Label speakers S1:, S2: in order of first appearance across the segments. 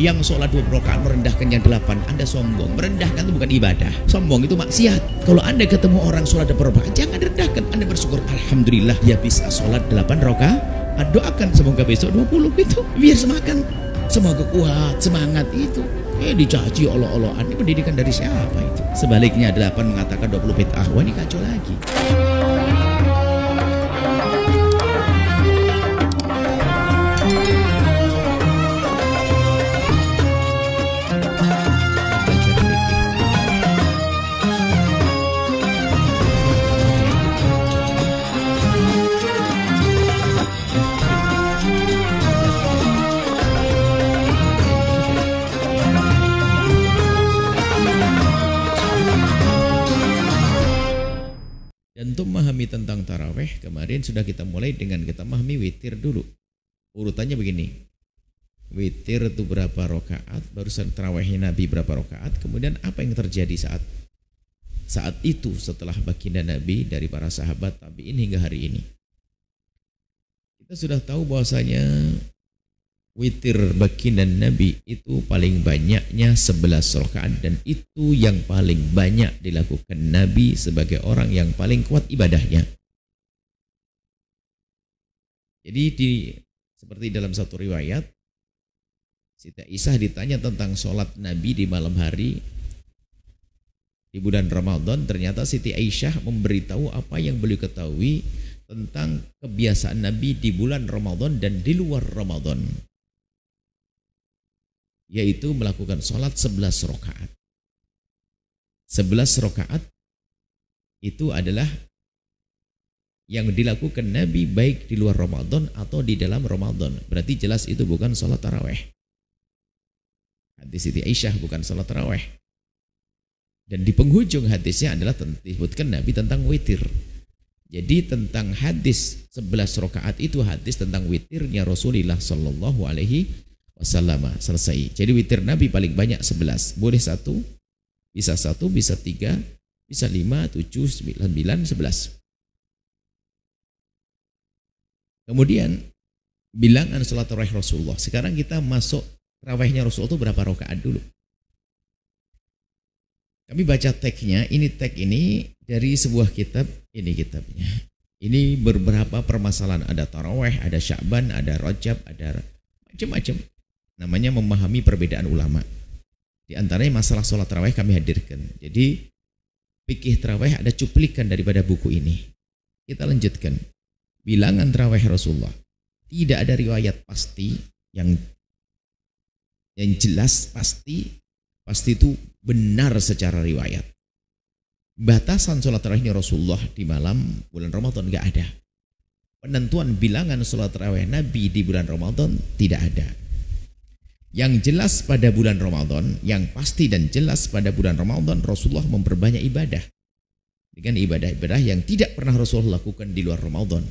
S1: Yang sholat 2 rakaat merendahkan yang 8, Anda sombong. Merendahkan itu bukan ibadah. Sombong itu maksiat. Kalau Anda ketemu orang sholat 2 rakaat, jangan rendahkan. Anda bersyukur, alhamdulillah ya bisa sholat 8 rakaat. Doakan semoga besok 20 itu. Biar semakan. Semoga kuat, semangat itu. Dicaci Allah-Allah. Ini pendidikan dari siapa itu? Sebaliknya 8 mengatakan 20 bid'ah. Wah, ini kacau lagi. Dan untuk memahami tentang taraweh, kemarin sudah kita mulai dengan kita memahami witir dulu. Urutannya begini. Witir itu berapa rakaat, barusan tarawehnya Nabi berapa rakaat, kemudian apa yang terjadi saat itu setelah baginda Nabi dari para sahabat tabi'in hingga hari ini. Kita sudah tahu bahwasanya witir baginda Nabi itu paling banyaknya 11 rakaat, dan itu yang paling banyak dilakukan Nabi sebagai orang yang paling kuat ibadahnya. Jadi seperti dalam satu riwayat, Siti Aisyah ditanya tentang sholat Nabi di malam hari di bulan Ramadan. Ternyata Siti Aisyah memberitahu apa yang beliau ketahui tentang kebiasaan Nabi di bulan Ramadan dan di luar Ramadan, yaitu melakukan sholat 11 rakaat. 11 rakaat itu adalah yang dilakukan Nabi baik di luar Ramadan atau di dalam Ramadan. Berarti jelas itu bukan sholat taraweh. Hadis Siti Aisyah bukan sholat taraweh. Dan di penghujung hadisnya adalah disebutkan Nabi tentang witir. Jadi tentang hadis 11 rakaat itu hadis tentang witirnya Rasulullah Sallallahu Alaihi Wasallam. Selesai. Jadi witir Nabi paling banyak 11. Boleh 1, bisa 1, bisa 3, bisa 5, 7, 9, 11. Kemudian bilangan sholat tarawih Rasulullah. Sekarang kita masuk tarawihnya Rasulullah itu berapa rakaat dulu. Kami baca tagnya. Ini tag ini dari sebuah kitab. Ini kitabnya. Ini beberapa permasalahan. Ada tarawih, ada Sya'ban, ada Rajab, ada macam-macam. Namanya memahami perbedaan ulama. Di antaranya masalah sholat tarawih kami hadirkan. Jadi fikih tarawih ada cuplikan daripada buku ini. Kita lanjutkan. Bilangan tarawih Rasulullah. Tidak ada riwayat pasti yang jelas pasti itu benar secara riwayat. Batasan sholat tarawihnya Rasulullah di malam bulan Ramadan enggak ada. Penentuan bilangan sholat tarawih Nabi di bulan Ramadan tidak ada. Yang jelas pada bulan Ramadan, yang pasti dan jelas pada bulan Ramadan, Rasulullah memperbanyak ibadah. Dengan ibadah-ibadah yang tidak pernah Rasulullah lakukan di luar Ramadan.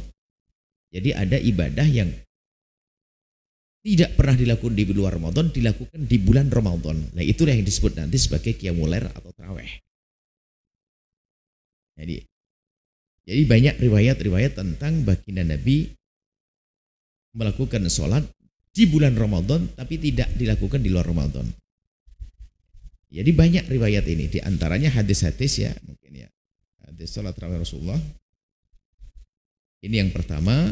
S1: Jadi ada ibadah yang tidak pernah dilakukan di luar Ramadan, dilakukan di bulan Ramadan. Nah, itulah yang disebut nanti sebagai qiyamul lail atau tarawih. Jadi banyak riwayat-riwayat tentang baginda Nabi melakukan sholat di bulan Ramadan tapi tidak dilakukan di luar Ramadan. Jadi banyak riwayat ini, di antaranya hadis-hadis ya, mungkin ya. Hadis sholat tarawih Rasulullah. Ini yang pertama.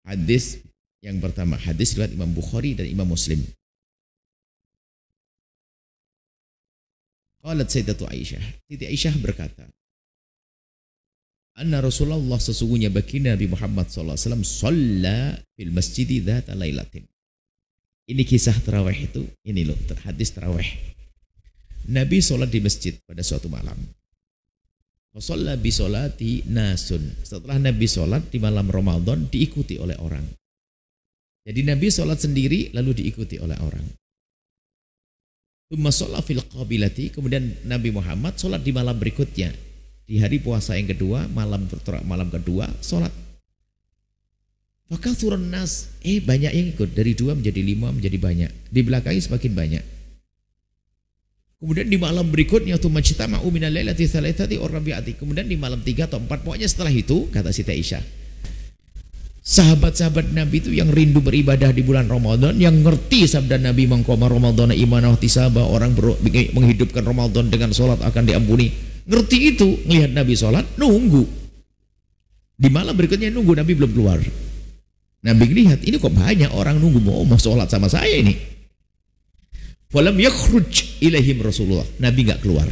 S1: Hadis yang pertama, hadis riwayat Imam Bukhari dan Imam Muslim. Qalat Sayyidatu Aisyah, Siti Aisyah berkata, anna Rasulullah sesungguhnya baginda Nabi Muhammad SAW shalla fil masjidi dzata lailatin. Ini kisah tarawih itu, ini loh hadis tarawih. Nabi sholat di masjid pada suatu malam. Shalla bi sholati nasun. Setelah Nabi sholat di malam Ramadan diikuti oleh orang. Jadi Nabi sholat sendiri lalu diikuti oleh orang. Tsumma shalla fil qabilati, kemudian Nabi Muhammad sholat di malam berikutnya. Di hari puasa yang kedua, malam kedua sholat. Maka turun nas, banyak yang ikut, dari 2 menjadi 5 menjadi banyak. Di belakangnya semakin banyak. Kemudian di malam berikutnya tu majtama'u minal lailati tsalatsati wa rabi'ati. Kemudian di malam 3 atau 4, pokoknya setelah itu kata Siti Aisyah, Sahabat-sahabat Nabi itu yang rindu beribadah di bulan Ramadan, yang ngerti sabda Nabi mangkoma Ramadan imanah ihtisaba, orang menghidupkan Ramadan dengan sholat akan diampuni. Ngerti itu, melihat Nabi sholat, nunggu. Di malam berikutnya nunggu, Nabi belum keluar. Nabi lihat, ini kok banyak orang nunggu mau sholat sama saya ini. Falam yakhruj ilaihim Rasulullah. Nabi nggak keluar.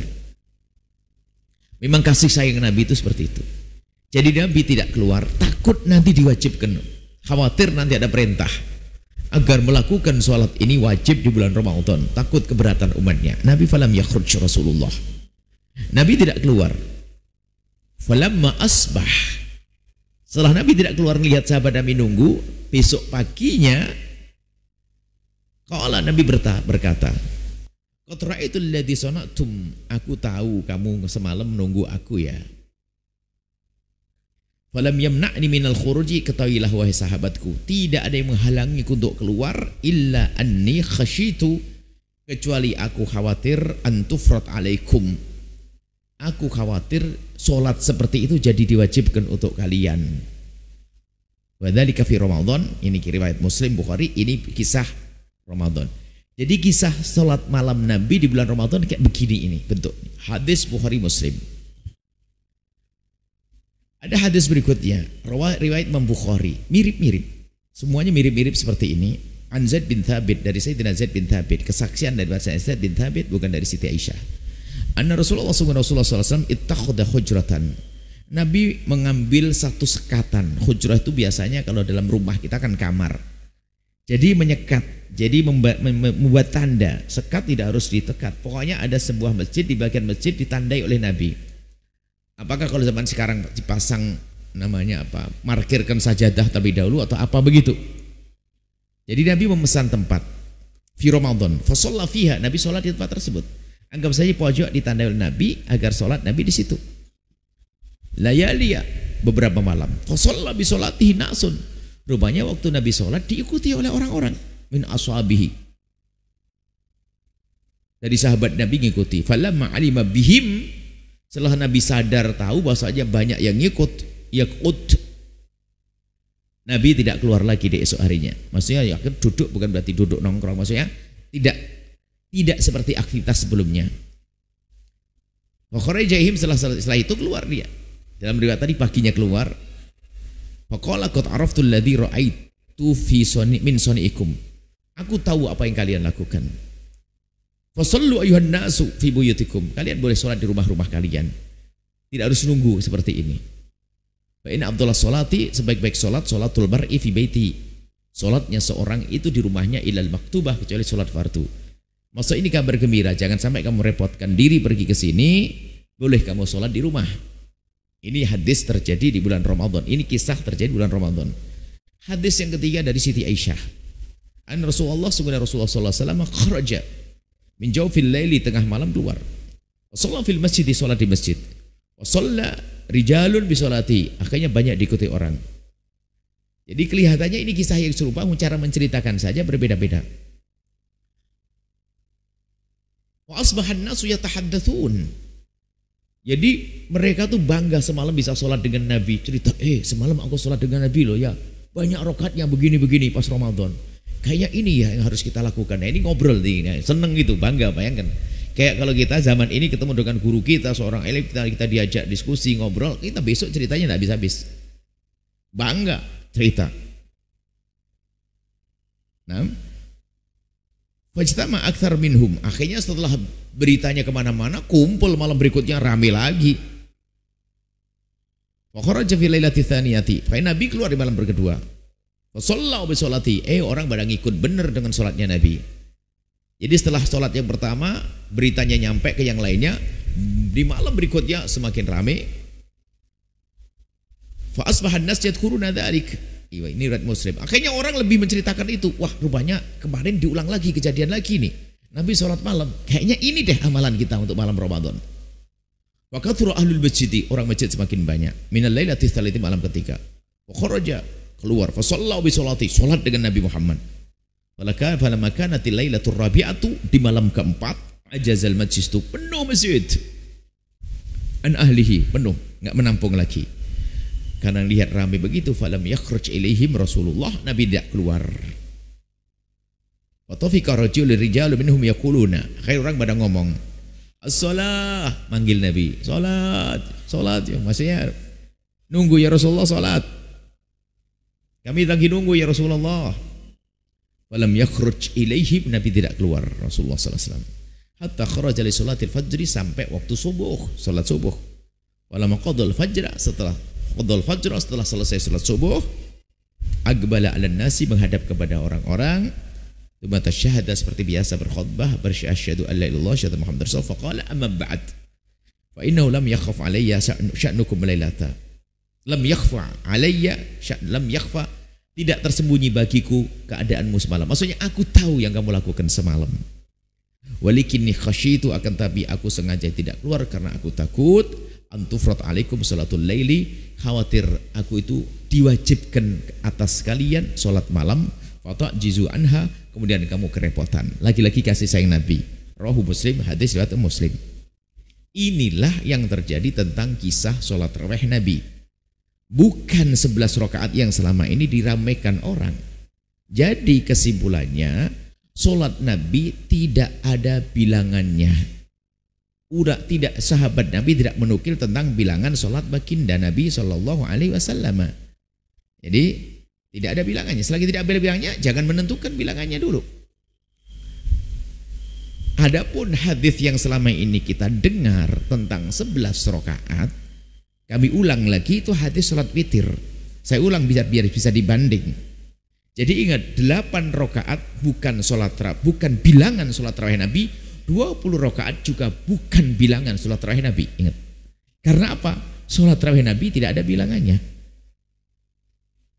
S1: Memang kasih sayang Nabi itu seperti itu. Jadi Nabi tidak keluar, takut nanti diwajibkan, khawatir nanti ada perintah agar melakukan sholat ini wajib di bulan Ramadan, takut keberatan umatnya. Nabi falam yakhruj Rasulullah. Nabi tidak keluar. Falamma asbah. Setelah Nabi tidak keluar melihat sahabat Nabi nunggu, besok paginya qala Nabi berkata, qad ra'aitul ladzi sana'tum, aku tahu kamu semalam nunggu aku ya. Falam yamna'ni minal khuruji, ketahuilah wahai sahabatku, tidak ada yang menghalangi untuk keluar illa anni khasyitu, kecuali aku khawatir antufrat alaikum, aku khawatir solat seperti itu jadi diwajibkan untuk kalian. Wa dzalika fi Ramadan, ini riwayat Muslim Bukhari, ini kisah Ramadan. Jadi kisah solat malam Nabi di bulan Ramadan kayak begini ini bentuk. Hadis Bukhari Muslim. Ada hadis berikutnya, riwayat Imam Bukhari, mirip-mirip. Semuanya mirip-mirip seperti ini. An Zaid bin Thabit, dari Sayyidina Zaid bin Thabit, kesaksian dari Zaid bin Thabit, bukan dari Siti Aisyah. Anna Rasulullah SAW ittakhadha hujratan. Nabi mengambil satu sekatan. Hujrah itu biasanya kalau dalam rumah kita kan kamar. Jadi menyekat, jadi membuat tanda. Sekat tidak harus ditekat. Pokoknya ada sebuah masjid, di bagian masjid ditandai oleh Nabi. Apakah kalau zaman sekarang dipasang namanya apa, markirkan sajadah terlebih dahulu atau apa begitu? Jadi Nabi memesan tempat fi Ramadan, fa shalla fiha, Nabi sholat di tempat tersebut. Anggap saja pojok ditandai oleh Nabi agar sholat Nabi di situ. Layaliya, beberapa malam. Fa shalla bi sholatihi nasun. Rupanya waktu Nabi sholat diikuti oleh orang-orang min ashabihi. Dari sahabat Nabi ngikuti. Falamma alima bihim, setelah Nabi sadar tahu bahwasanya banyak yang ngikut, yakut, Nabi tidak keluar lagi di esok harinya. Maksudnya ya duduk bukan berarti duduk nongkrong, maksudnya tidak seperti aktivitas sebelumnya. Wakharajahim, setelah itu keluar dia. Dalam riwayat tadi paginya keluar. Faqala qad araftu alladhi ra'aitu fi min soni'ikum. Aku tahu apa yang kalian lakukan. Fasallu ayuhan nasu fi buyutikum. Kalian boleh sholat di rumah-rumah kalian. Tidak harus nunggu seperti ini. Fa inna afdhalas sholati, sebaik-baik sholat, sholatul mar'i fi baiti. Sholatnya seorang itu di rumahnya ilal maktubah, kecuali sholat fardu. Maksud ini kabar gembira, jangan sampai kamu repotkan diri pergi ke sini, boleh kamu sholat di rumah. Ini hadis terjadi di bulan Ramadan. Ini kisah terjadi di bulan Ramadan. Hadis yang ketiga dari Siti Aisyah. An Rasulullah sallallahu alaihi wasallam kharaja min jawfil laili, tengah malam keluar. Shalla fil masjid, salat di masjid. Wa shalla rijalun bi sholati, akhirnya banyak diikuti orang. Jadi kelihatannya ini kisah yang serupa, cara menceritakan saja berbeda-beda. Wa asbahan nasu yatahaddatsun. Jadi mereka tuh bangga semalam bisa sholat dengan Nabi. Cerita, semalam aku sholat dengan Nabi loh ya. Banyak rakaatnya begini-begini pas Ramadan. Kayaknya ini ya yang harus kita lakukan. Nah, ini ngobrol nih, seneng gitu, bangga, bayangkan. Kayak kalau kita zaman ini ketemu dengan guru kita, seorang elit, kita diajak diskusi, ngobrol, kita besok ceritanya nggak habis-habis. Bangga cerita. Nah, fajtama aktsar minhum. Akhirnya setelah beritanya kemana-mana, kumpul malam berikutnya rame lagi. Wa kharaja fi lailati tsaniyati. Nabi keluar di malam kedua. Sallallahu bi sholati, orang pada ngikut benar dengan sholatnya Nabi. Jadi setelah sholat yang pertama, beritanya nyampe ke yang lainnya, di malam berikutnya semakin ramai. Fa asbahan nas yadhkuruna dzalik. Ini riwayat Muslim. Akhirnya orang lebih menceritakan itu. Wah, rupanya kemarin diulang lagi, kejadian lagi nih. Nabi sholat malam. Kayaknya ini deh amalan kita untuk malam Ramadan. Wa kathura ahlul masjid, orang masjid semakin banyak. Minal lailati tsalati, malam ketiga. Wa kharaja, keluar, fa sallallahu bi sholati, sholat dengan Nabi Muhammad. Falamma kanatil lailatul rabi'atu, di malam keempat, ajazal majlis, itu penuh masjid. An ahlihi, penuh, enggak menampung lagi. Karena lihat ramai begitu, falam yakhruj ilaihim Rasulullah, Nabi tidak keluar. Wa tafiqa rajulun rijalu minhum yaquluna, akhirnya orang pada ngomong, as-shalah, manggil Nabi, salat, salat, ya maksudnya nunggu ya Rasulullah salat. Kami lagi nunggu ya Rasulullah. Falam yakhruj ilaihim, Nabi tidak keluar Rasulullah sallallahu alaihi wasallam. Hatta kharaja li salatil fajri, sampai waktu subuh, salat subuh. Walamma qadal fajr, setelah qadal fajr, setelah selesai salat subuh, aqbala 'alan nasi, menghadap kepada orang-orang. Tsumma tasyahada, seperti biasa berkhutbah, bersyahadu alla ilaha illallah syahadu Muhammad rasul, faqala amma ba'd fa innahu lam yakhaf alayya sya'nukum lailata. Lam yakhfa alayya lam yakhfa, tidak tersembunyi bagiku keadaanmu semalam. Maksudnya aku tahu yang kamu lakukan semalam. Walikinni khasyitu, akan tapi aku sengaja tidak keluar karena aku takut antufrat alaikum salatul laili, khawatir aku itu diwajibkan atas kalian salat malam, fata'jizu anha, kemudian kamu kerepotan. Lagi-lagi kasih sayang Nabi. Rawahu Muslim, hadis riwayat Muslim. Inilah yang terjadi tentang kisah salat tarawih Nabi. Bukan 11 rakaat yang selama ini diramaikan orang. Jadi kesimpulannya, solat Nabi tidak ada bilangannya. Tidak, sahabat Nabi tidak menukil tentang bilangan solat baginda Nabi Shallallahu Alaihi Wasallam. Jadi tidak ada bilangannya. Selagi tidak ada bilangannya, jangan menentukan bilangannya dulu. Adapun hadis yang selama ini kita dengar tentang 11 rakaat, kami ulang lagi, itu hadis sholat witir. Saya ulang biar bisa dibanding. Jadi ingat, 8 rakaat bukan bukan bilangan sholat tarawih Nabi, 20 rakaat juga bukan bilangan sholat tarawih Nabi. Ingat. Karena apa? Sholat tarawih Nabi tidak ada bilangannya.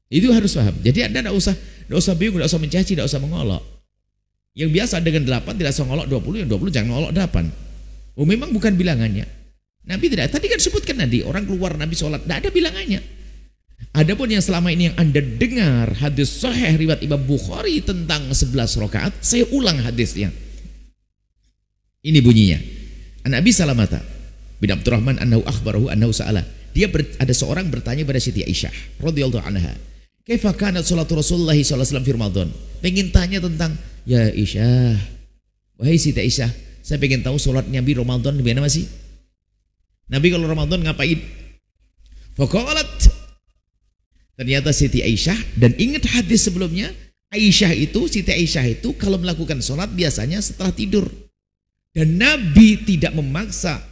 S1: Itu harus paham. Jadi Anda tidak usah bingung, tidak usah mencaci, tidak usah mengolok. Yang biasa dengan 8 tidak usah ngolok 20, yang 20 jangan ngolok 8. Oh, memang bukan bilangannya. Nabi tidak, tadi kan sebutkan tadi, orang keluar Nabi sholat, tidak ada bilangannya. Adapun yang selama ini yang Anda dengar hadis sahih riwayat Imam Bukhari tentang 11 rakaat, saya ulang hadisnya. Ini bunyinya. An Abi Salamata bin Abdurrahman annahu akhbarahu annahu sa'ala. Ada seorang bertanya pada Siti Aisyah radhiyallahu anha, "Kaifa kanat salatu Rasulullah sallallahu alaihi wasallam fi Ramadan?" Pengen tanya tentang, ya Aisyah, wahai Siti Aisyah, saya pengen tahu salat Nabi Ramadan gimana masih? Nabi kalau Ramadan ngapain? Faqalat, ternyata Siti Aisyah, dan ingat hadis sebelumnya, Siti Aisyah itu kalau melakukan sholat biasanya setelah tidur. Dan Nabi tidak memaksa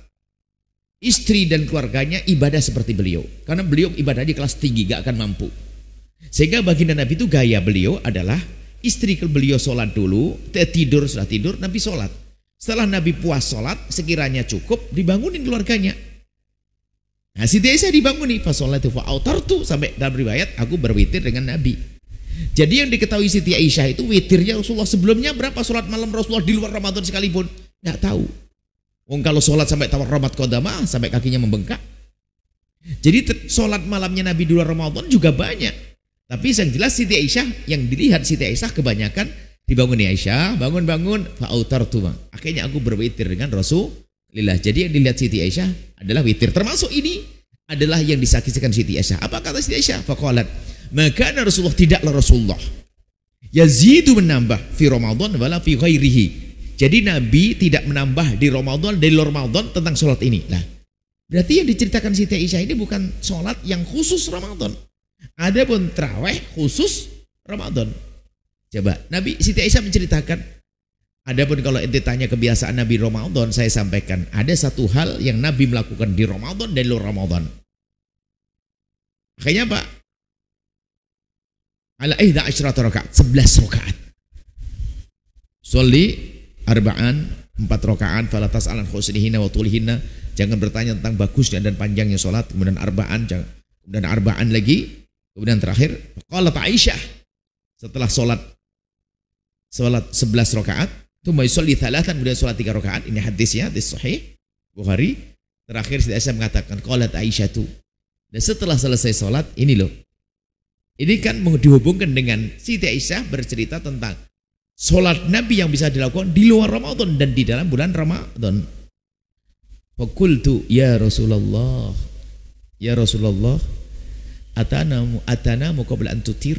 S1: istri dan keluarganya ibadah seperti beliau. Karena beliau ibadahnya kelas tinggi, gak akan mampu. Sehingga baginda Nabi itu gaya beliau adalah, istri beliau sholat dulu, setelah tidur Nabi sholat. Setelah Nabi puas sholat, sekiranya cukup, dibangunin keluarganya. Nah, Siti Aisyah dibanguni, fasolatu fa'autartu, sampai dalam riwayat, aku berwitir dengan Nabi. Jadi yang diketahui Siti Aisyah itu witirnya Rasulullah. Sebelumnya berapa sholat malam Rasulullah di luar Ramadan sekalipun? Nggak tahu. Kalau sholat sampai tawar rahmat qadamah, sampai kakinya membengkak. Jadi sholat malamnya Nabi di luar Ramadan juga banyak. Tapi yang jelas Siti Aisyah, yang dilihat Siti Aisyah kebanyakan dibangun Aisyah, bangun-bangun, fa'autartu. Akhirnya aku berwitir dengan Rasulullah. Jadi yang dilihat Siti Aisyah adalah witir. Termasuk ini adalah yang disaksikan Siti Aisyah. Apa kata Siti Aisyah? Faqalat, maka Rasulullah, tidaklah Rasulullah yazidu, menambah fi Ramadan wala fi ghairihi. Jadi Nabi tidak menambah di Ramadan, di luar Ramadan tentang sholat ini. Nah, berarti yang diceritakan Siti Aisyah ini bukan sholat yang khusus Ramadan. Ada pun tarawih khusus Ramadan. Coba, Siti Aisyah menceritakan, adapun kalau ente tanya kebiasaan Nabi Ramadan, saya sampaikan, ada satu hal yang Nabi melakukan di Ramadan dan di luar Ramadan. Akhirnya apa? Ala 11 rakaat, 11 rakaat. Sholli arba'an, 4 rakaat, fala tas'alan khusnihinna wa tulihinna, jangan bertanya tentang bagusnya dan panjangnya sholat. Kemudian arba'an, kemudian arba'an lagi, kemudian terakhir qalat Aisyah, setelah sholat 11 rakaat, tsumma yusalli thalathan, kemudian sholat 3 rakaat. Ini hadisnya, hadis sahih Bukhari. Terakhir Siti Aisyah mengatakan qalat Aisyah tu, dan setelah selesai sholat ini loh, ini kan dihubungkan dengan Siti Aisyah bercerita tentang sholat Nabi yang bisa dilakukan di luar Ramadan dan di dalam bulan Ramadan. Faqultu ya Rasulullah, Atanamu qabla an tutir.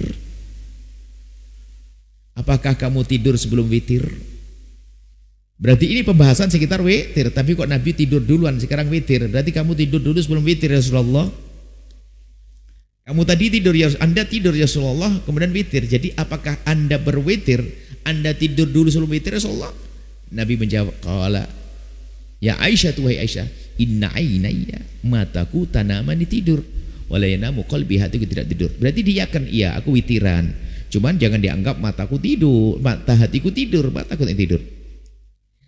S1: Apakah kamu tidur sebelum witir? Berarti ini pembahasan sekitar witir, tapi kok Nabi tidur duluan sekarang witir. Berarti kamu tidur dulu sebelum witir ya Rasulullah. Kamu tadi tidur ya, Anda tidur ya Rasulullah, kemudian witir. Jadi apakah Anda berwitir? Anda tidur dulu sebelum witir ya Rasulullah? Nabi menjawab, qala ya Aisyah, tuhai Aisyah, inna ainaya, mataku tanamani tidur, wala yanamu qalbi, hatiku tidak tidur. Berarti dia kan iya, aku witiran. Cuman jangan dianggap mataku tidur, mata hatiku tidur, mataku tidak tidur.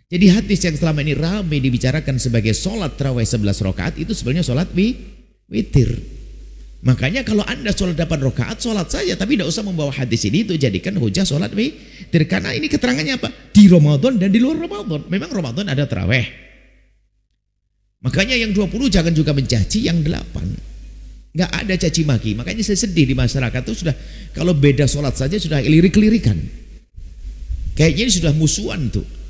S1: Jadi hadis yang selama ini ramai dibicarakan sebagai sholat tarawih 11 rakaat itu sebenarnya sholat witir. Makanya kalau Anda sholat 8 rakaat, sholat saja, tapi tidak usah membawa hadis ini itu jadikan hujah sholat witir. Karena ini keterangannya apa? Di Ramadan dan di luar Ramadan. Memang Ramadan ada tarawih. Makanya yang 20 jangan juga mencaci yang 8. Nggak ada caci maki. Makanya saya sedih di masyarakat itu sudah, kalau beda sholat saja sudah lirik-lirikan. Kayaknya ini sudah musuhan tuh.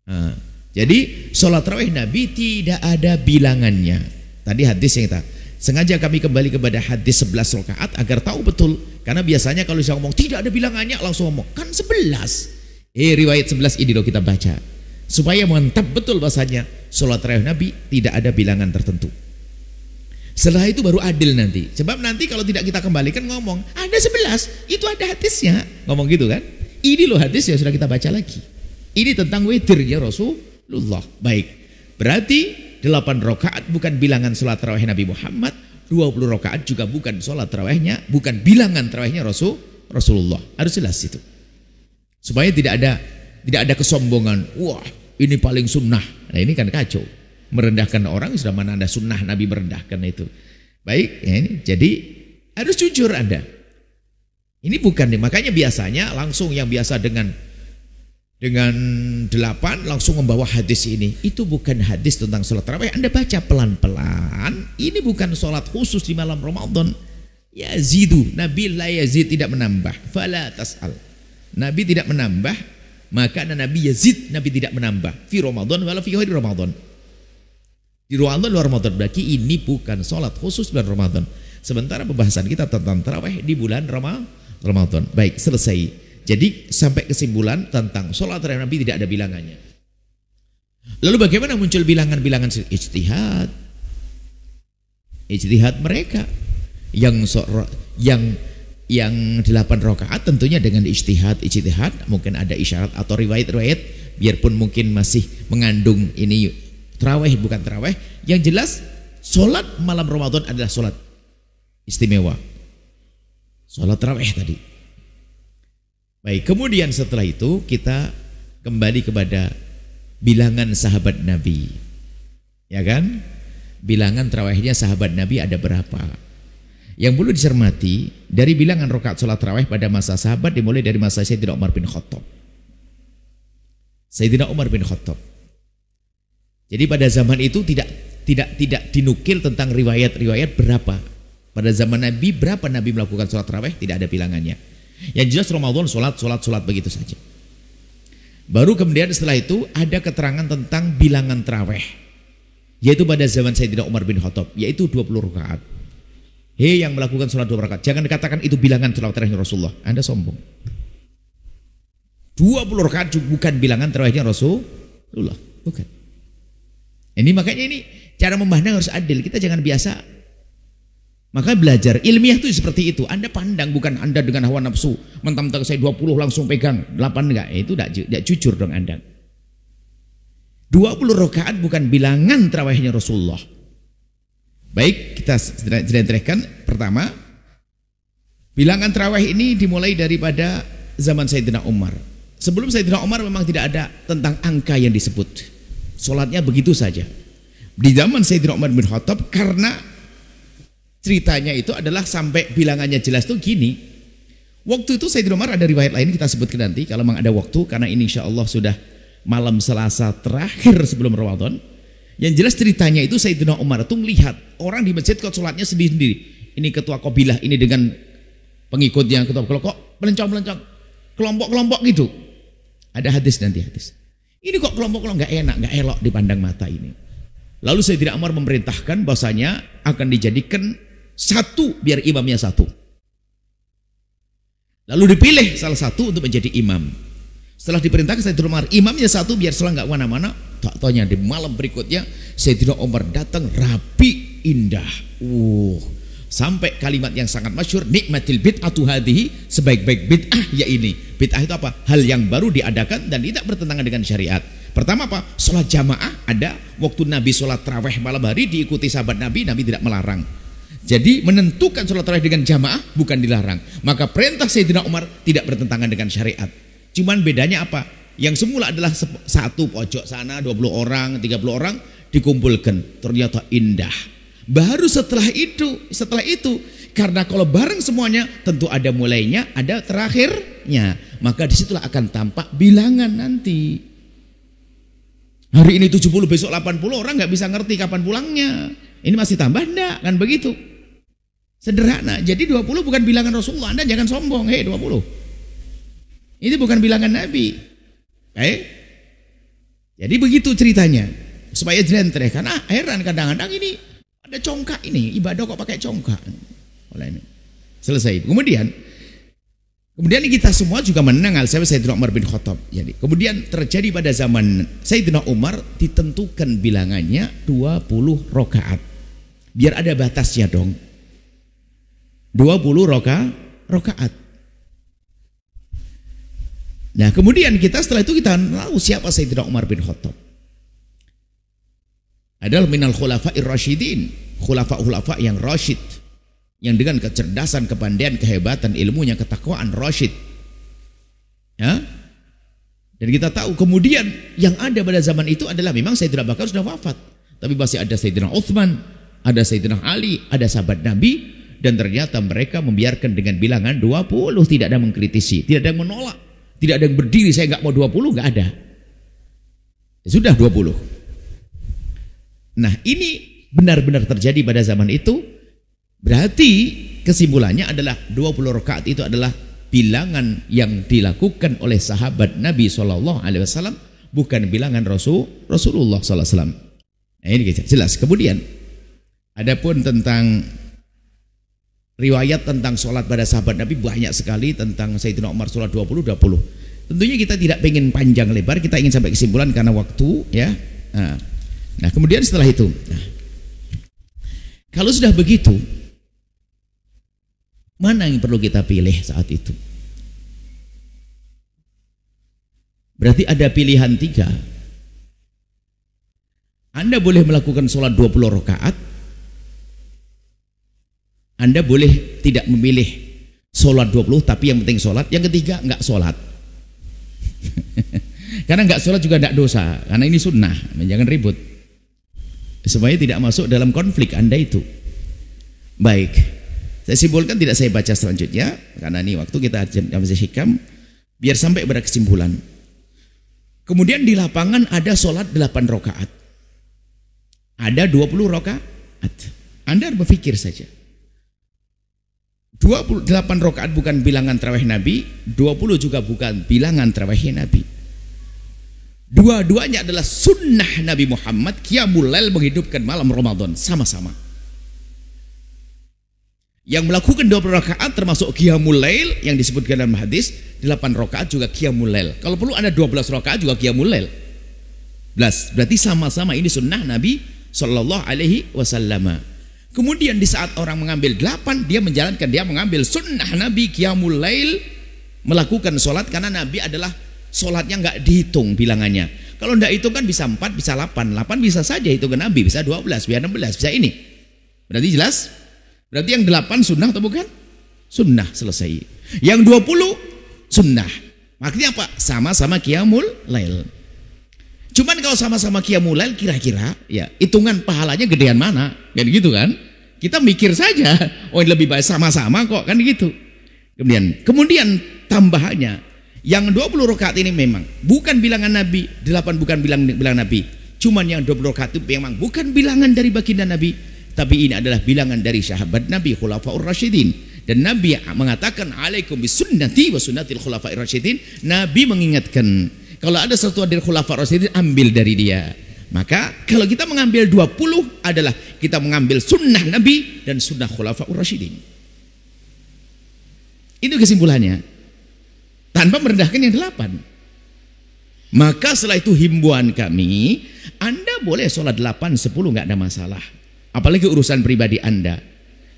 S1: Nah, jadi sholat tarawih Nabi tidak ada bilangannya. Tadi hadis yang kita sengaja kami kembali kepada hadis 11 rakaat agar tahu betul. Karena biasanya kalau saya ngomong tidak ada bilangannya langsung ngomong kan 11. Riwayat 11 ini loh kita baca supaya mantap betul bahasanya sholat tarawih Nabi tidak ada bilangan tertentu. Setelah itu baru adil nanti. Sebab nanti kalau tidak kita kembalikan ngomong ada 11 itu ada hadisnya ngomong gitu kan. Ini loh hadisnya sudah kita baca lagi. Ini tentang witirnya Rasulullah. Baik, berarti 8 rakaat bukan bilangan sholat tarawih Nabi Muhammad, 20 rakaat juga bukan sholat tarawihnya, bukan bilangan tarawihnya Rasulullah. Harus jelas itu. Supaya tidak ada kesombongan. Wah, ini paling sunnah. Nah ini kan kacau. Merendahkan orang, sudah mana ada sunnah Nabi merendahkan itu. Baik, ya ini. Jadi harus jujur Anda. Ini bukan, makanya biasanya langsung yang biasa dengan 8 langsung membawa hadis ini. Itu bukan hadis tentang sholat tarawih. Anda baca pelan-pelan. Ini bukan sholat khusus di malam Ramadan. Yazidu, Nabi la yazid, tidak menambah. Fala tas'al, Nabi tidak menambah. Maka Nabi yazid, Nabi tidak menambah. Fi Ramadan wala fi ghairi Ramadan. Di Ramadan luar Ramadan. Berarti ini bukan sholat khusus bulan Ramadan. Sementara pembahasan kita tentang tarawih di bulan Ramadan. Baik, selesai. Jadi sampai kesimpulan tentang sholat tarawih Nabi tidak ada bilangannya. Lalu bagaimana muncul bilangan-bilangan? Ijtihad mereka yang 8 rakaat tentunya dengan ijtihad mungkin ada isyarat atau riwayat biarpun mungkin masih mengandung ini tarawih bukan tarawih. Yang jelas sholat malam Ramadan adalah sholat istimewa. Sholat tarawih tadi. Baik, kemudian setelah itu kita kembali kepada bilangan sahabat Nabi. Ya kan? Bilangan tarawihnya sahabat Nabi ada berapa? Yang perlu dicermati dari bilangan rakaat sholat tarawih pada masa sahabat dimulai dari masa Sayyidina Umar bin Khattab. Sayyidina Umar bin Khattab. Jadi pada zaman itu tidak dinukil tentang riwayat-riwayat berapa. Pada zaman Nabi berapa Nabi melakukan sholat tarawih tidak ada bilangannya. Yang jelas Ramadan sholat begitu saja. Baru kemudian setelah itu ada keterangan tentang bilangan tarawih, yaitu pada zaman Sayyidina Umar bin Khattab, yaitu 20 rakaat. Hei yang melakukan sholat 20 rakaat, jangan dikatakan itu bilangan sholat tarawihnya Rasulullah. Anda sombong. 20 rakaat bukan bilangan tarawihnya Rasulullah, bukan. Ini makanya ini cara memandang harus adil. Kita jangan biasa. Maka belajar ilmiah itu seperti itu. Anda pandang, bukan Anda dengan hawa nafsu mentang-mentang saya 20 langsung pegang 8 enggak. Itu tidak jujur dong Anda. 20 rakaat bukan bilangan tarawihnya Rasulullah. Baik, kita terangkan. Pertama, bilangan tarawih ini dimulai daripada zaman Sayyidina Umar. Sebelum Sayyidina Umar memang tidak ada tentang angka yang disebut. Sholatnya begitu saja. Di zaman Sayyidina Umar bin Khattab, karena ceritanya itu adalah sampai bilangannya jelas tuh gini. Waktu itu Sayyidina Umar, ada riwayat lain kita sebutkan nanti kalau memang ada waktu, karena ini insya Allah sudah malam Selasa terakhir sebelum Ramadan. Yang jelas ceritanya itu Sayyidina Umar tuh melihat orang di masjid kok sholatnya sendiri-sendiri. Ini ketua kabilah ini dengan pengikutnya, ketua kok melencong-melencong, kelompok-kelompok gitu. Ada hadis nanti hadis. Ini kok kelompok-kelompok nggak enak, nggak elok dipandang mata ini. Lalu Sayyidina Umar memerintahkan bahwasanya akan dijadikan Satu, biar imamnya satu. Lalu dipilih salah satu untuk menjadi imam. Setelah diperintahkan Sayyidina Umar, imamnya satu biar setelah nggak mana-mana. Tak tanya di malam berikutnya Sayyidina Umar datang rapi indah. Sampai kalimat yang sangat masyhur, nikmatil bid'atu hadhihi, sebaik-baik bid'ah ya ini. Bid'ah itu apa? Hal yang baru diadakan dan tidak bertentangan dengan syariat. Pertama apa? Sholat jamaah ada. Waktu Nabi sholat tarawih malam hari diikuti sahabat Nabi tidak melarang. Jadi menentukan sholat tarawih dengan jamaah bukan dilarang. Maka perintah Sayyidina Umar tidak bertentangan dengan syariat. Cuman bedanya apa? Yang semula adalah satu pojok sana 20 orang, 30 orang dikumpulkan. Ternyata indah. Baru setelah itu, karena kalau bareng semuanya tentu ada mulainya, ada terakhirnya. Maka disitulah akan tampak bilangan nanti. Hari ini 70, besok 80, orang nggak bisa ngerti kapan pulangnya. Ini masih tambah enggak? Kan begitu. Sederhana. Jadi 20 bukan bilangan Rasulullah. Anda jangan sombong. 20. Ini bukan bilangan Nabi. Jadi begitu ceritanya. Supaya jelentreh. Karena heran kadang-kadang ini ada congkak ini. Ibadah kok pakai congkak. Selesai. Kemudian kita semua juga mengenal Sayyidina Umar bin Khattab. Jadi, kemudian terjadi pada zaman Sayyidina Umar ditentukan bilangannya 20 rakaat. Biar ada batasnya dong. 20 rakaat. Nah, kemudian setelah itu kita tahu siapa Sayyidina Umar bin Khattab. Adalah minal khulafa'ir rasyidin, khulafa yang rasyid, yang dengan kecerdasan, kepandaian, kehebatan, ilmunya, ketakwaan, rasyid. Ya? Dan kita tahu kemudian yang ada pada zaman itu adalah memang Sayyidina Abu Bakar sudah wafat, tapi masih ada Sayyidina Utsman, ada Sayyidina Ali, ada sahabat Nabi, dan ternyata mereka membiarkan dengan bilangan 20, tidak ada mengkritisi, tidak ada yang menolak, tidak ada yang berdiri saya nggak mau 20, nggak ada. Sudah 20. Nah, ini benar-benar terjadi pada zaman itu. Berarti kesimpulannya adalah 20 rakaat itu adalah bilangan yang dilakukan oleh sahabat Nabi SAW, bukan bilangan Rasulullah SAW. Nah, ini jelas. Kemudian adapun tentang riwayat tentang sholat pada sahabat Nabi banyak sekali. Tentang Sayyidina Umar sholat 20. Tentunya kita tidak ingin panjang lebar, kita ingin sampai kesimpulan karena waktu ya. Nah, kemudian setelah itu, kalau sudah begitu, mana yang perlu kita pilih saat itu? Berarti ada pilihan 3. Anda boleh melakukan sholat 20 rakaat. Anda boleh tidak memilih sholat 20, tapi yang penting sholat. Yang ketiga, enggak sholat. Karena enggak sholat juga enggak dosa. Karena ini sunnah, jangan ribut. Supaya tidak masuk dalam konflik Anda itu. Baik. Saya simpulkan, tidak saya baca selanjutnya karena ini waktu kita masih hikam, biar sampai pada kesimpulan. Kemudian di lapangan ada sholat 8 rakaat, ada 20 rakaat. Anda berpikir saja, 28 rakaat bukan bilangan tarawih Nabi, 20 juga bukan bilangan tarawih Nabi. Dua-duanya adalah sunnah Nabi Muhammad, qiyamul lail, menghidupkan malam Ramadan sama-sama. Yang melakukan 20 rakaat termasuk qiyamul lail yang disebutkan dalam hadis, 8 rakaat juga qiyamul lail. Kalau perlu ada 12 rakaat juga qiyamul lail. Berarti sama-sama ini sunnah Nabi sallallahu alaihi wasallam. Kemudian di saat orang mengambil 8, dia mengambil sunnah Nabi qiyamul lail, melakukan sholat, karena Nabi adalah sholatnya nggak dihitung bilangannya. Kalau nggak hitung kan bisa 4, bisa 8 bisa saja hitungan Nabi, bisa 12, bisa 16, bisa ini. Berarti jelas? Berarti yang 8 sunnah atau bukan? Sunnah, selesai. Yang 20 sunnah. Makanya apa? Sama-sama qiyamul lail. Cuman kalau sama-sama qiyamul lail, kira-kira ya hitungan pahalanya gedean mana? Kan gitu kan? Kita mikir saja, oh lebih baik sama-sama kok, kan gitu. Kemudian tambahannya, yang 20 rakaat ini memang bukan bilangan Nabi, 8 bukan bilangan Nabi. Cuman yang 20 rakaat itu memang bukan bilangan dari baginda Nabi, tapi ini adalah bilangan dari sahabat Nabi, khulafaur rasyidin. Dan Nabi mengatakan, alaikum bisunnati wa sunnatil khulafair rasyidin. Nabi mengingatkan, kalau ada sesuatu dari khulafaur rasyidin, ambil dari dia. Maka kalau kita mengambil 20 adalah kita mengambil sunnah Nabi dan sunnah Khulafaur Rasyidin. Itu kesimpulannya. Tanpa merendahkan yang 8. Maka setelah itu himbauan kami, Anda boleh sholat 8, 10 nggak ada masalah. Apalagi urusan pribadi Anda.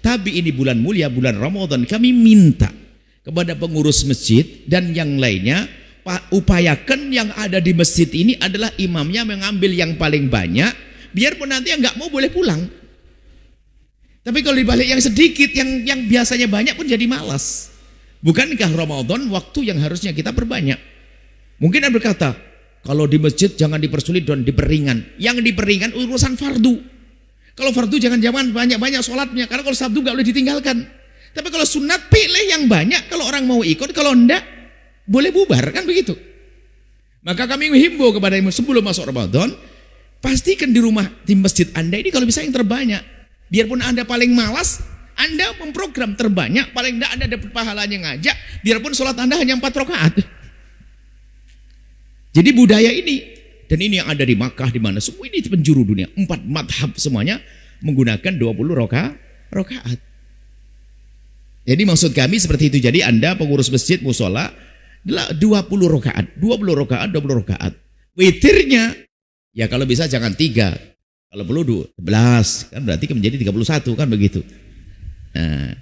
S1: Tapi ini bulan mulia, bulan Ramadan, kami minta kepada pengurus masjid dan yang lainnya, upayakan yang ada di masjid ini adalah imamnya mengambil yang paling banyak, biarpun nanti yang nggak mau boleh pulang. Tapi kalau dibalik yang sedikit, yang biasanya banyak pun jadi malas. Bukankah Ramadan waktu yang harusnya kita perbanyak? Mungkin Anda berkata, kalau di masjid jangan dipersulit dan diperingan. Yang diperingan urusan fardu. Kalau fardu jangan banyak-banyak sholatnya, karena kalau sabtu nggak boleh ditinggalkan. Tapi kalau sunat pilih yang banyak, kalau orang mau ikut, kalau enggak boleh bubar, kan begitu. Maka kami menghimbau kepada imam sebelum masuk Ramadan, pastikan di rumah, di masjid Anda ini kalau bisa yang terbanyak. Biarpun Anda paling malas, Anda memprogram terbanyak, paling enggak Anda dapat pahalanya ngajak, biarpun sholat Anda hanya 4 rakaat. Jadi budaya ini, dan ini yang ada di Makkah, di mana semua ini penjuru dunia, 4 madhab semuanya menggunakan 20 rakaat. Jadi maksud kami seperti itu. Jadi Anda pengurus masjid musola 20 rakaat, 20 rakaat. Witirnya ya kalau bisa jangan 3. Kalau perlu 11, kan berarti menjadi 31 kan begitu. Nah,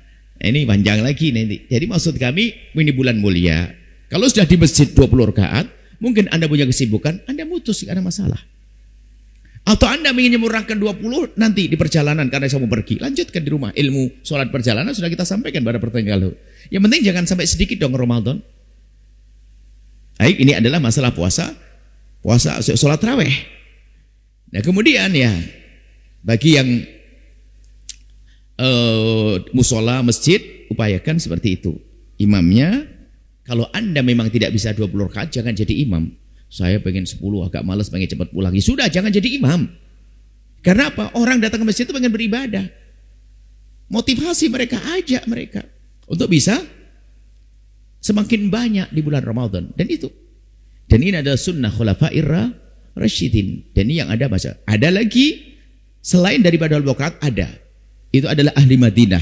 S1: ini panjang lagi nanti. Jadi maksud kami ini bulan mulia. Kalau sudah di masjid 20 rakaat, mungkin Anda punya kesibukan, Anda mutus, tidak ada masalah. Atau Anda ingin menyempurnakan 20 nanti di perjalanan karena saya mau pergi, lanjutkan di rumah. Ilmu sholat perjalanan sudah kita sampaikan pada pertanyaan lalu. Yang penting jangan sampai sedikit dong Ramadan. Baik, ini adalah masalah puasa sholat tarawih. Nah kemudian ya bagi yang musola masjid upayakan seperti itu. Imamnya kalau Anda memang tidak bisa 20 rakaat jangan jadi imam. Saya pengen 10, agak malas, pengen cepat pulang. Ya sudah, jangan jadi imam. Karena apa? Orang datang ke masjid itu pengen beribadah. Motivasi mereka, ajak mereka untuk bisa semakin banyak di bulan Ramadan. Dan itu. Dan ini adalah sunnah Khulafair Rasyidin. Dan ini yang ada masa. Ada lagi selain daripada al-Bukhari ada. Itu adalah ahli Madinah.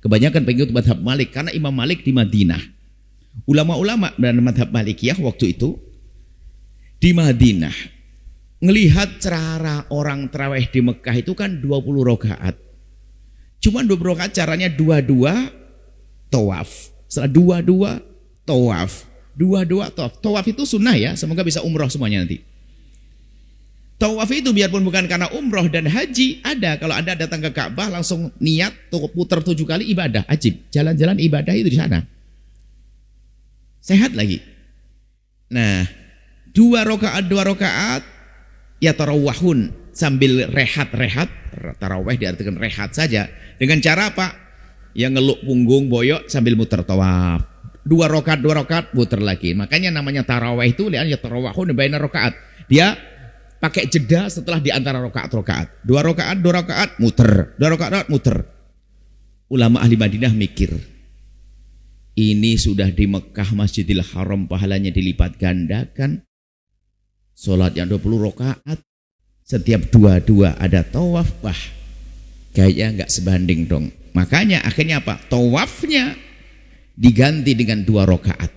S1: Kebanyakan pengikut madhab Malik karena Imam Malik di Madinah. Ulama-ulama dan madhab Malikiyah waktu itu di Madinah ngelihat cara orang tarawih di Mekah itu kan 20 rakaat. Cuman 20 rakaat caranya 22 tawaf. Setelah 22 tawaf. 22 tawaf. Tawaf itu sunnah ya, semoga bisa umroh semuanya nanti. Tawaf itu biarpun bukan karena umroh dan haji, ada kalau Anda datang ke Ka'bah langsung niat putar 7 kali ibadah, ajib. Jalan-jalan ibadah itu di sana. Sehat lagi. Nah, 2 rakaat ya tarawahun sambil rehat-rehat. Tarawih diartikan rehat saja. Dengan cara apa? Yang ngeluk punggung boyok sambil muter tawaf. 2 rakaat muter lagi. Makanya namanya tarawih itu lihat ya tarawahun baina rakaat. Dia pakai jeda setelah di antara rakaat-rakaat. 2 rakaat muter. 2 rakaat muter. Ulama ahli Madinah mikir. Ini sudah di Mekah Masjidil Haram pahalanya dilipat gandakan. Sholat yang 20 rakaat, setiap 22 ada tawaf, wah kayaknya nggak sebanding dong. Makanya akhirnya apa? Tawafnya diganti dengan 2 rakaat.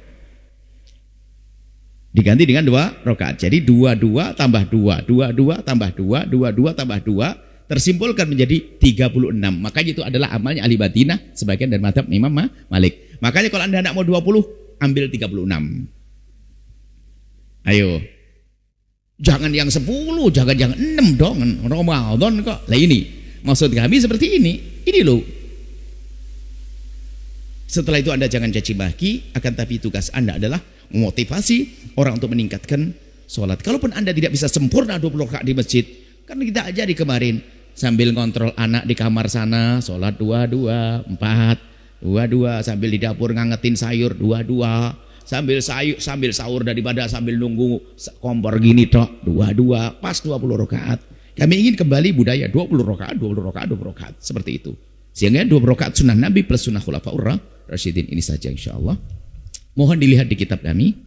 S1: Diganti dengan 2 rakaat. Jadi 22 tambah 2, 22 tambah 2, 22 tambah 2, tersimpulkan menjadi 36. Makanya itu adalah amalnya ahli Madinah, sebagian dari madhab Imam Malik. Makanya kalau Anda tidak mau 20, ambil 36. Ayo. Jangan yang 10, jangan yang 6 dong. Ramadan kok. Lah ini, maksud kami seperti ini. Ini loh. Setelah itu Anda jangan caci maki, akan tapi tugas Anda adalah memotivasi orang untuk meningkatkan sholat. Kalaupun Anda tidak bisa sempurna 20 rakaat di masjid, kan kita ajari kemarin sambil kontrol anak di kamar sana, sholat 22, 4, 22, sambil di dapur ngangetin sayur 22. Sambil sahur daripada sambil nunggu kompor gini tok 22 pas 20 rakaat. Kami ingin kembali budaya 20 rakaat seperti itu. Sehingga 20 rakaat sunnah Nabi plus sunnah Khulafaur Rasyidin ini saja insyaallah. Mohon dilihat di kitab kami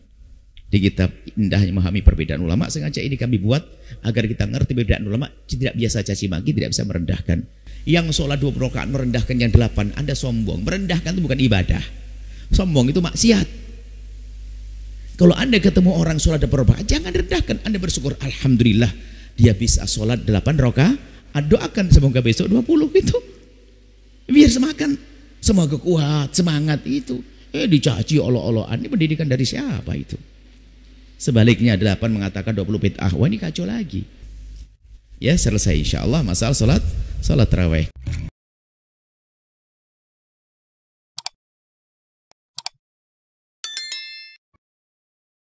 S1: Di kitab Indahnya Memahami Perbedaan Ulama, sengaja ini kami buat agar kita ngerti perbedaan ulama, tidak biasa caci maki, tidak bisa merendahkan. Yang sholat 20 rakaat merendahkan yang 8, Anda sombong. Merendahkan itu bukan ibadah. Sombong itu maksiat. Kalau Anda ketemu orang sholat 8 rakaat, jangan rendahkan. Anda bersyukur, alhamdulillah dia bisa sholat 8 rakaat. Doakan semoga besok 20 gitu. Biar semakan, semoga kuat, semangat itu. Dicaci olo-oloan, ini pendidikan dari siapa itu? Sebaliknya 8 mengatakan 20 bid'ah. Wah, ini kacau lagi. Ya, selesai insyaallah masalah salat tarawih.